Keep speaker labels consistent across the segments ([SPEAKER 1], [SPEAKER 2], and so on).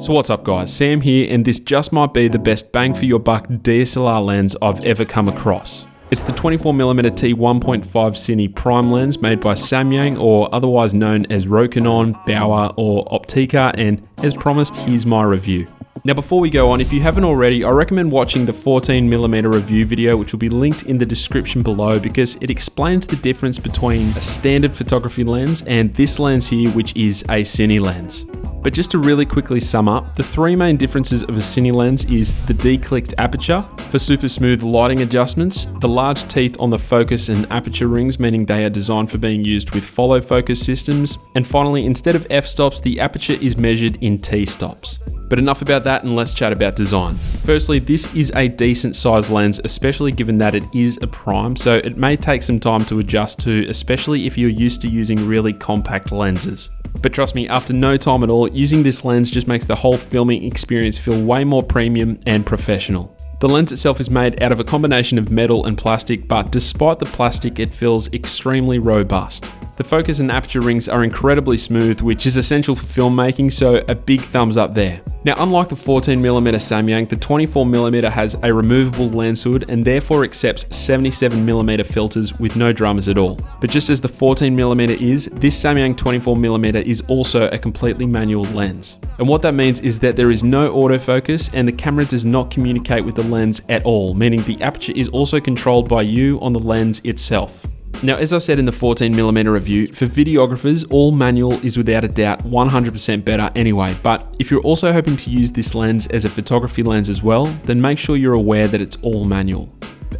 [SPEAKER 1] So what's up guys, Sam here, and this just might be the best bang for your buck DSLR lens I've ever come across. It's the 24mm t1.5 Cine prime lens made by Samyang, or otherwise known as Rokinon, Bauer or Optika, and as promised, here's my review. Now before we go on, if you haven't already, I recommend watching the 14mm review video, which will be linked in the description below, because it explains the difference between a standard photography lens and this lens here, which is a Cine lens. But just to really quickly sum up, the three main differences of a Cine lens is the declicked aperture for super smooth lighting adjustments, the large teeth on the focus and aperture rings, meaning they are designed for being used with follow focus systems, and finally, instead of f-stops, the aperture is measured in t-stops. But enough about that, and let's chat about design. Firstly, this is a decent size lens, especially given that it is a prime, so it may take some time to adjust to, especially if you're used to using really compact lenses. But trust me, after no time at all, using this lens just makes the whole filming experience feel way more premium and professional. The lens itself is made out of a combination of metal and plastic, but despite the plastic, it feels extremely robust. The focus and aperture rings are incredibly smooth, which is essential for filmmaking, so a big thumbs up there. Now, unlike the 14mm Samyang, the 24mm has a removable lens hood and therefore accepts 77mm filters with no drummers at all. But just as the 14mm is, this Samyang 24mm is also a completely manual lens. And what that means is that there is no autofocus and the camera does not communicate with the lens at all, meaning the aperture is also controlled by you on the lens itself. Now, as I said in the 14mm review, for videographers, all manual is without a doubt 100% better anyway, but if you're also hoping to use this lens as a photography lens as well, then make sure you're aware that it's all manual.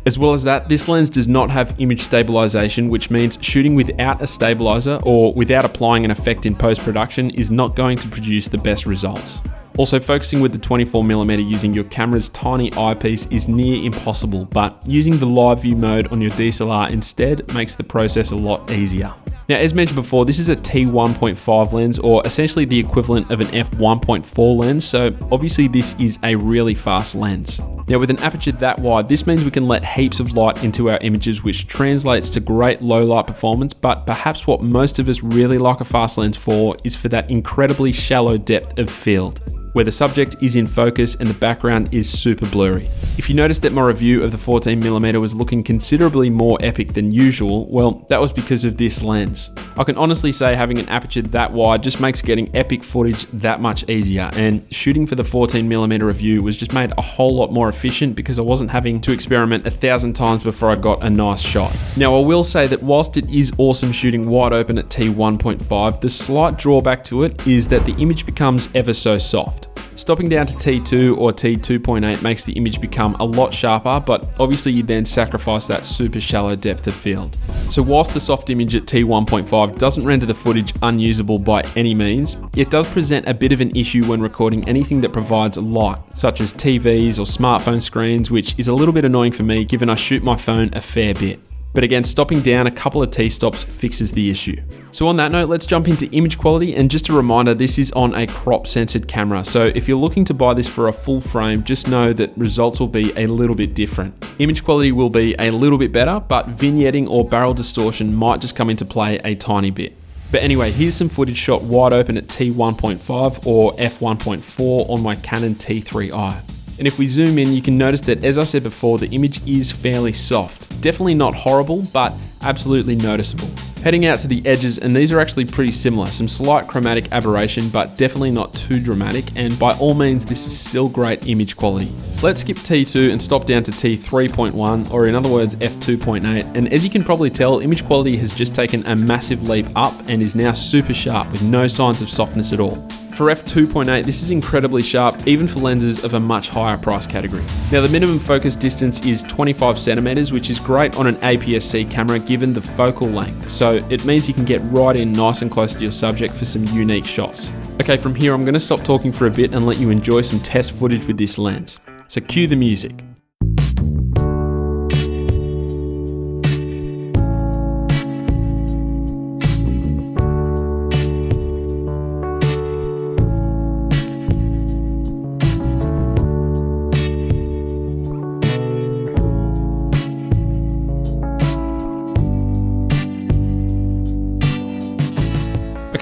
[SPEAKER 1] As well as that, this lens does not have image stabilization, which means shooting without a stabilizer or without applying an effect in post-production is not going to produce the best results. Also, focusing with the 24mm using your camera's tiny eyepiece is near impossible, but using the live view mode on your DSLR instead makes the process a lot easier. Now, as mentioned before, this is a t1.5 lens, or essentially the equivalent of an f1.4 lens, so obviously this is a really fast lens. Now, with an aperture that wide, this means we can let heaps of light into our images, which translates to great low light performance, but perhaps what most of us really like a fast lens for is for that incredibly shallow depth of field, where the subject is in focus and the background is super blurry. If you noticed that my review of the 14mm was looking considerably more epic than usual, well, that was because of this lens. I can honestly say having an aperture that wide just makes getting epic footage that much easier, and shooting for the 14mm review was just made a whole lot more efficient because I wasn't having to experiment 1,000 times before I got a nice shot. Now, I will say that whilst it is awesome shooting wide open at t1.5, the slight drawback to it is that the image becomes ever so soft. Stopping down to T2 or T2.8 makes the image become a lot sharper, but obviously you then sacrifice that super shallow depth of field. So whilst the soft image at T1.5 doesn't render the footage unusable by any means, it does present a bit of an issue when recording anything that provides light, such as TVs or smartphone screens, which is a little bit annoying for me given I shoot my phone a fair bit. But again, stopping down a couple of T-stops fixes the issue. So on that note, let's jump into image quality, and just a reminder, this is on a crop censored camera, so if you're looking to buy this for a full frame, just know that results will be a little bit different. Image quality will be a little bit better, but vignetting or barrel distortion might just come into play a tiny bit. But anyway, here's some footage shot wide open at t1.5 or f1.4 on my Canon T3i. And if we zoom in, you can notice that, as I said before, the image is fairly soft. Definitely not horrible, but absolutely noticeable. Heading out to the edges, and these are actually pretty similar. Some slight chromatic aberration, but definitely not too dramatic, and by all means, this is still great image quality. Let's skip T2 and stop down to T3.1, or in other words, f2.8, and as you can probably tell, image quality has just taken a massive leap up and is now super sharp with no signs of softness at all. For f2.8, this is incredibly sharp, even for lenses of a much higher price category. Now, the minimum focus distance is 25 centimeters, which is great on an APS-C camera given the focal length, so it means you can get right in nice and close to your subject for some unique shots. Okay, from here I'm going to stop talking for a bit and let you enjoy some test footage with this lens. So cue the music.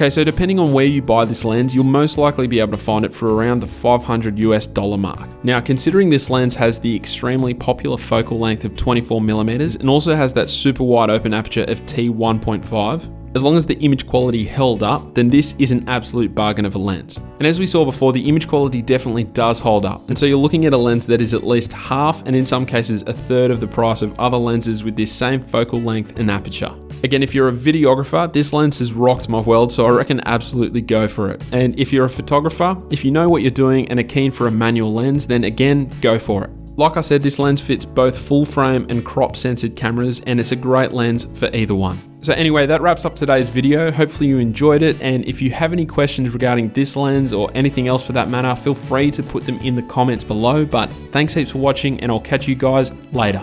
[SPEAKER 1] Okay, so depending on where you buy this lens, you'll most likely be able to find it for around the $500 US mark. Now, considering this lens has the extremely popular focal length of 24mm and also has that super wide open aperture of t1.5, as long as the image quality held up, then this is an absolute bargain of a lens. And as we saw before, the image quality definitely does hold up. And so you're looking at a lens that is at least half, and in some cases a third of the price of other lenses with this same focal length and aperture. Again, if you're a videographer, this lens has rocked my world, so I reckon absolutely go for it. And if you're a photographer, if you know what you're doing and are keen for a manual lens, then again, go for it. Like I said, this lens fits both full frame and crop censored cameras, and it's a great lens for either one. So anyway, that wraps up today's video. Hopefully you enjoyed it, and if you have any questions regarding this lens or anything else for that matter, feel free to put them in the comments below. But thanks heaps for watching, and I'll catch you guys later.